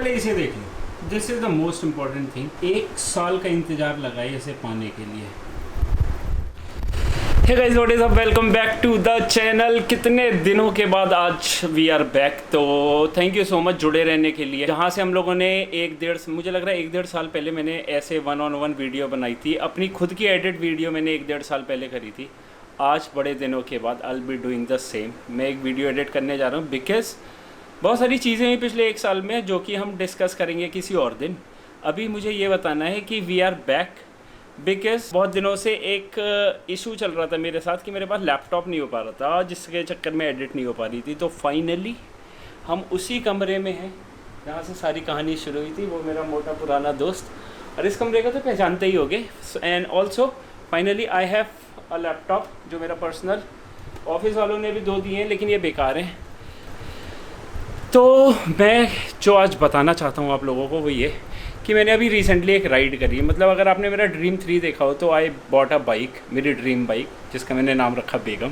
पहले इसे देख लो, this is the most important thing. 1 साल का इंतजार लगा है इसे पाने के लिए। Hey guys, what is up, welcome back to the channel. कितने दिनों के बाद आज वी आर बैक, तो थैंक यू सो मच जुड़े रहने के लिए। जहाँ से हम लोगों ने मुझे लग रहा है 1-1.5 साल पहले मैंने ऐसे 1-on-1 वीडियो बनाई थी। अपनी खुद की एडिट वीडियो मैंने 1-1.5 साल पहले करी थी। आज बड़े दिनों के बाद I will be doing the same. मैं एक वीडियो एडिट करने जा रहा हूँ बिकॉज बहुत सारी चीज़ें हुई पिछले 1 साल में जो कि हम डिस्कस करेंगे किसी और दिन। अभी मुझे ये बताना है कि वी आर बैक बिकॉज बहुत दिनों से एक इशू चल रहा था मेरे साथ कि मेरे पास लैपटॉप नहीं हो पा रहा था, जिसके चक्कर में एडिट नहीं हो पा रही थी। तो फाइनली हम उसी कमरे में हैं जहाँ से सारी कहानी शुरू हुई थी। वो मेरा मोटा पुराना दोस्त, और इस कमरे को तो पहचानते ही होगे। And also finally I have a laptop जो मेरा पर्सनल, ऑफिस वालों ने भी 2 दिए हैं लेकिन ये बेकार हैं। तो मैं जो आज बताना चाहता हूँ आप लोगों को वो ये कि मैंने अभी रिसेंटली एक राइड करी है। मतलब अगर आपने मेरा ड्रीम 3 देखा हो तो आई बॉट अ बाइक, मेरी ड्रीम बाइक जिसका मैंने नाम रखा बेगम।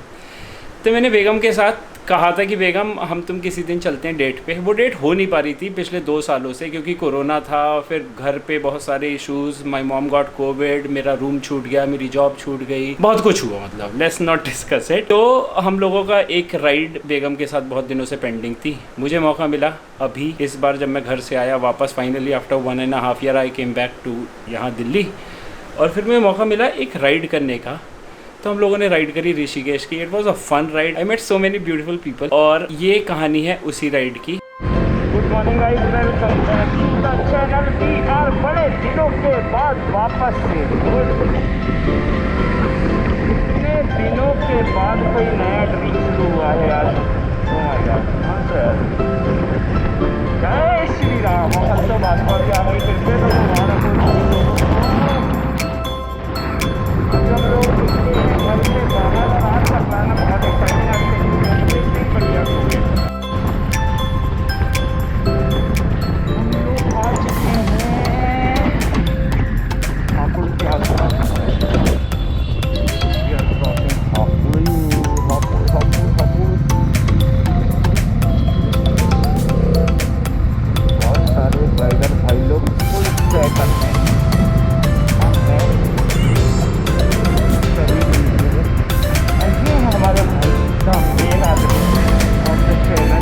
तो मैंने बेगम के साथ कहा था कि बेगम हम तुम किसी दिन चलते हैं डेट पे। वो डेट हो नहीं पा रही थी पिछले 2 सालों से क्योंकि कोरोना था, फिर घर पे बहुत सारे issues, my mom got Covid, मेरा रूम छूट गया, मेरी जॉब छूट गई, बहुत कुछ हुआ। मतलब लेट्स नॉट डिस्कस इट। तो हम लोगों का एक राइड बेगम के साथ बहुत दिनों से पेंडिंग थी। मुझे मौका मिला अभी इस बार जब मैं घर से आया वापस, finally after 1.5 year I came back to यहाँ दिल्ली, और फिर मुझे मौका मिला एक राइड करने का। तो हम लोगों ने राइड करी ऋषिकेश की। It was a fun ride, I met so many beautiful people, और ये कहानी है उसी राइड की। Good morning guys, welcome back to the channel. We are बड़े दिनों के बाद वापस से, कितने दिनों के बाद कोई नया ड्रीम शुरू हुआ है आज। ओह माय गॉड, जय श्री राम। तो बात पर आ गई फिर से, तो हमारा हम लोग घर से बाहर और आज का प्लान बहुत एक्साइटिंग है। बढ़िया हम लोग आ चुके हैं हापुड़ के आसपास। बहुत सारे राइडर भाई लोग फुल ट्रैक करते हैं। हमारे भाई का मेन आदमी of the channel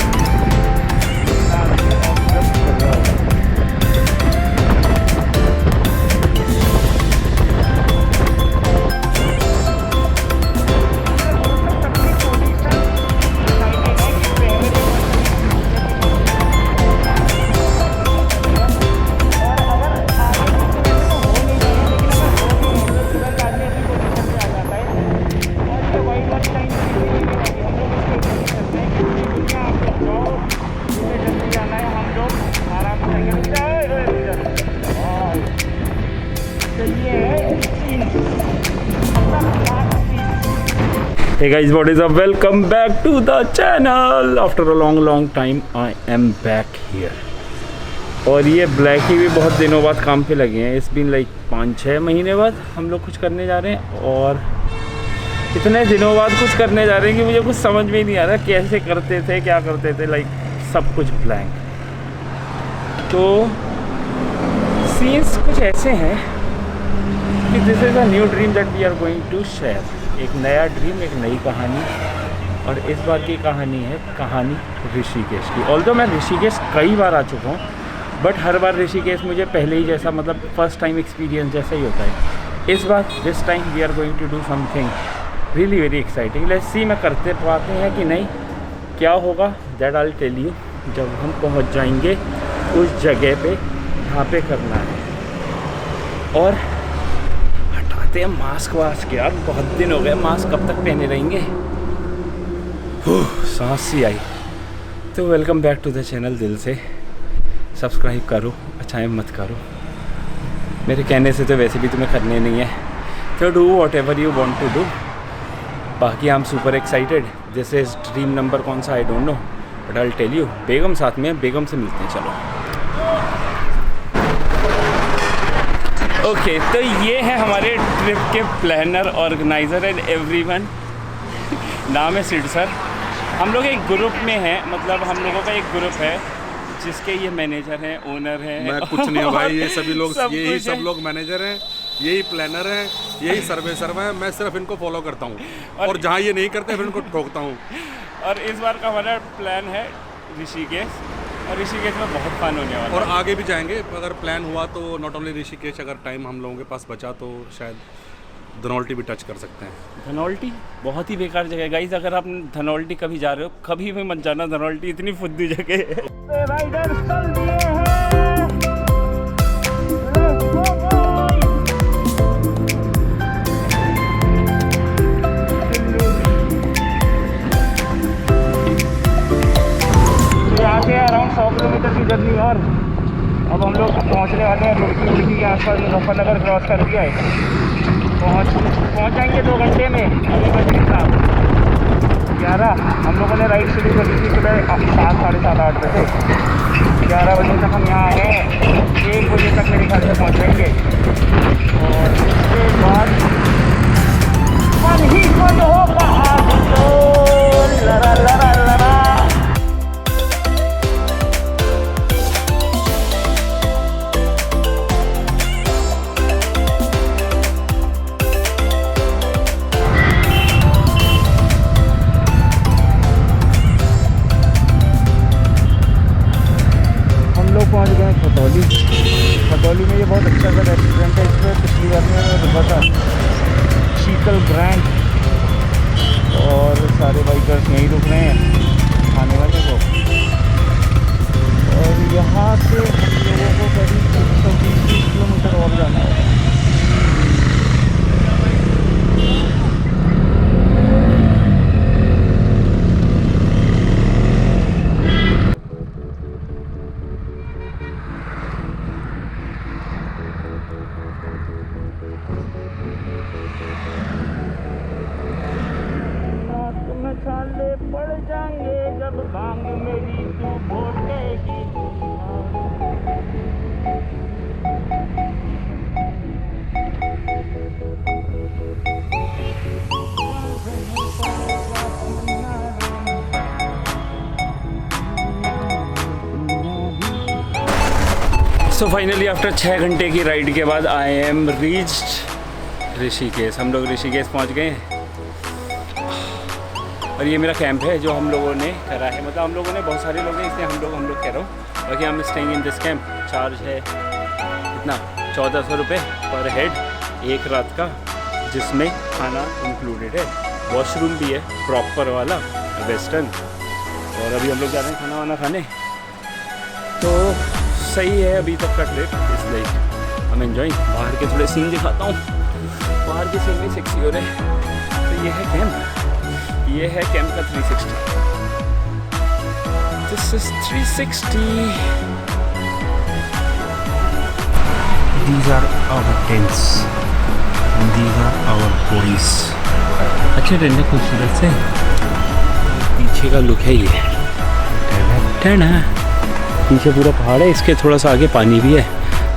Hey guys, what is up? Welcome back to the channel. After a long time I am back here. और ये ब्लैक ही भी बहुत दिनों बाद काम पे लगे हैं। इस बिन लाइक 5-6 महीने बाद हम लोग कुछ करने जा रहे हैं, और इतने दिनों बाद कुछ करने जा रहे हैं कि मुझे कुछ समझ में ही नहीं आ रहा कैसे करते थे, क्या करते थे। लाइक सब कुछ ब्लैंक। तो सीन्स कुछ ऐसे हैं कि this is a new dream that we are going to share. एक नया ड्रीम, एक नई कहानी, और इस बार की कहानी है कहानी ऋषिकेश की। ऑल्दो मैं ऋषिकेश कई बार आ चुका हूँ, बट हर बार ऋषिकेश मुझे पहले ही जैसा, मतलब फर्स्ट टाइम एक्सपीरियंस जैसा ही होता है। इस बार this time we are going to do something really very exciting. Let's see मैं करते पाते हैं कि नहीं, क्या होगा that I will tell you जब हम पहुँच जाएंगे उस जगह पे जहाँ पे करना है। और मास्क वास्क, यार बहुत दिन हो गए, मास्क कब तक पहने रहेंगे। सांस सी आई। तो welcome back to the channel. दिल से सब्सक्राइब करो, अच्छा मत करो, मेरे कहने से तो वैसे भी तुम्हें करने नहीं है, तो do whatever you want to do. बाकी I am super excited. This is dream number कौन सा I don't know, but I will tell you. बेगम साथ में, बेगम से मिलते हैं, चलो। ओके, तो ये है हमारे ट्रिप के प्लानर, ऑर्गेनाइज़र एंड एवरीवन। नाम है सिड सर। हम लोग एक ग्रुप में हैं, मतलब हम लोगों का एक ग्रुप है जिसके ये मैनेजर हैं, ओनर हैं। मैं कुछ नहीं हूँ भाई, ये सभी लोग यही कुछ सब है। लोग मैनेजर हैं, यही प्लानर हैं, यही सर्वेसर हैं। मैं सिर्फ इनको फॉलो करता हूँ और जहाँ ये नहीं करते फिर इनको ठोकता हूँ। और इस बार का हमारा प्लान है ऋषिकेश, और ऋषिकेश में बहुत फन होने वाला और है। आगे भी जाएंगे अगर प्लान हुआ तो, नॉट ओनली ऋषिकेश, अगर टाइम हम लोगों के पास बचा तो शायद धनौल्टी भी टच कर सकते हैं। धनौल्टी बहुत ही बेकार जगह है गाइस, अगर आप धनौल्टी कभी जा रहे हो कभी भी मत जाना, धनौल्टी इतनी फुद्दी जगह है। राइडर्स चल दिए हैं। Let's go boys! यहाँ से अराउंड 100 किलोमीटर की जर्नी, और अब हम लोग पहुँचने वाले हैं रुड़की के आसपास। मुजफ्फरनगर क्रॉस कर दिया है, पहुँच जाएंगे 2 घंटे में। अभी बज कितना 11। हम लोगों ने राइड शुरू कर दी थी सुबह 7, साढ़े 7, 8 बजे। 11 बजे तक हम यहाँ हैं, 1 बजे तक मेरे घर से पहुँच जाएंगे। और उसके बाद मन ही मन होगा आज तो लड़ा लड़ा लड़ा। पहुंच गए खतौली। खतौली में ये बहुत अच्छा सा रेस्टोरेंट है, इसमें पिछली बार में रुका था, शीतल ग्रैंड, और सारे बाइकर्स यहीं रुक रहे हैं खाने वाले को। और यहाँ से हम लोगों को करीब 120 किलोमीटर और जाना है। छाले पड़ जाएंगे जब भांग मेरी तू बोलेगी। सो फाइनली आफ्टर 6 घंटे की राइड के बाद आई एम रीच्ड ऋषिकेश। हम लोग ऋषिकेश पहुंच गए हैं, और ये मेरा कैंप है जो हम लोगों ने करा है। मतलब हम लोगों ने, बहुत सारे लोग हैं इसलिए हम लोग कह रहा हूँ। बाकी हम staying in this camp. Charge है कितना, 1400 रुपये पर हेड 1 रात का, जिसमें खाना इंक्लूडेड है, वॉशरूम भी है प्रॉपर वाला वेस्टर्न। और अभी हम लोग जा रहे हैं खाना वाना खाने, तो सही है अभी तक का ट्रिप। इसलिए हम एंजॉइंग। बाहर के थोड़े सीन दिखाता हूँ, बाहर के सीन भी सेक्सी हो रहे हैं। तो ये है कैंप, ये है कैंप का 360। This is 360। These are our tents. These are our boys. अच्छे टेंट है, खूबसूरत से। पीछे का लुक है ये, पीछे पूरा पहाड़ है, इसके थोड़ा सा आगे पानी भी है।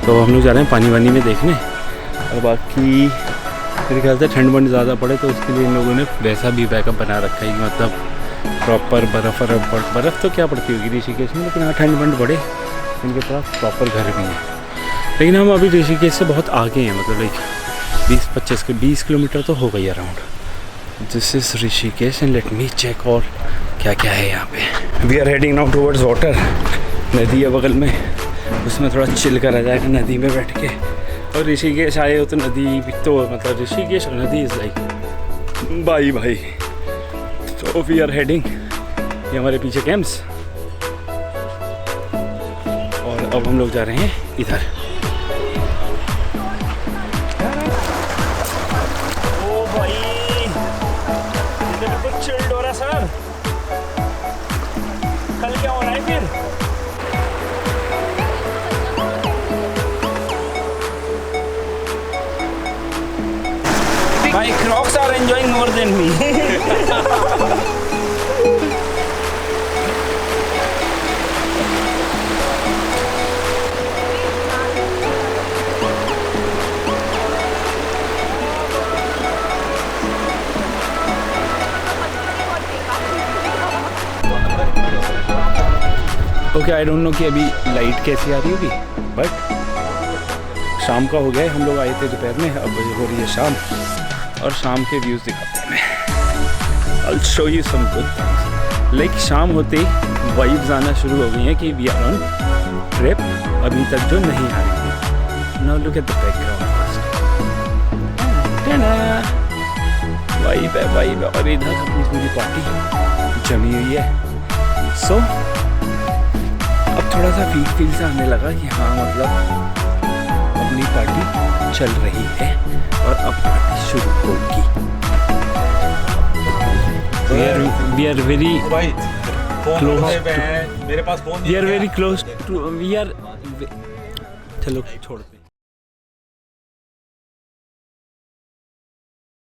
तो हम लोग जा रहे हैं पानी वानी में देखने। और बाकी मेरे ख्याल से ठंड वंड ज़्यादा पड़े तो उसके लिए इन लोगों ने वैसा भी बैकअप बना रखा है, मतलब प्रॉपर बर्फ़ तो क्या पड़ती होगी ऋषिकेश में, लेकिन हाँ ठंड वंड पड़े इनके पास प्रॉपर घर भी है। लेकिन हम अभी ऋषिकेश से बहुत आगे हैं, मतलब लाइक 20 किलोमीटर तो हो गई around. This is Rishikesh and let me check और क्या क्या है यहाँ पे। We are heading now towards water. नदी है बगल में, उसमें थोड़ा चिल करा जाएगा नदी में बैठ के। और ऋषिकेश आए हो तो नदी भी तो, मतलब ऋषिकेश और नदी इज़ लाइक भाई। तो वी आर हेडिंग, ये हमारे पीछे कैंप्स, और अब हम लोग जा रहे हैं इधर। ओ भाई, ये बिल्कुल चिल्ड हो रहा सर। कल क्या हो रहा है फिर? My Crocs are enjoying more than me. Okay I don't no कि अभी लाइट कैसी आ रही होगी, बट शाम का हो गया है। हम लोग आए थे दोपहर में, अब हो रही है शाम, और शाम के व्यूज़ दिखाते हैं मैं। I'll show you some good things. Like शाम होते ही वाइब्स आना शुरू हो गई हैं कि वी आर ऑन ट्रिप, अभी तक जो नहीं आ रही थी। Now look at the background vibe है, और इधर अपनी पूरी पार्टी जमी हुई है। सो अब थोड़ा सा फील से आने लगा कि हाँ मतलब अपनी पार्टी चल रही है और अब पार्टी शुरू होगी। We are very close to, मेरे पास phone we are very close to, we are, चलो छोड़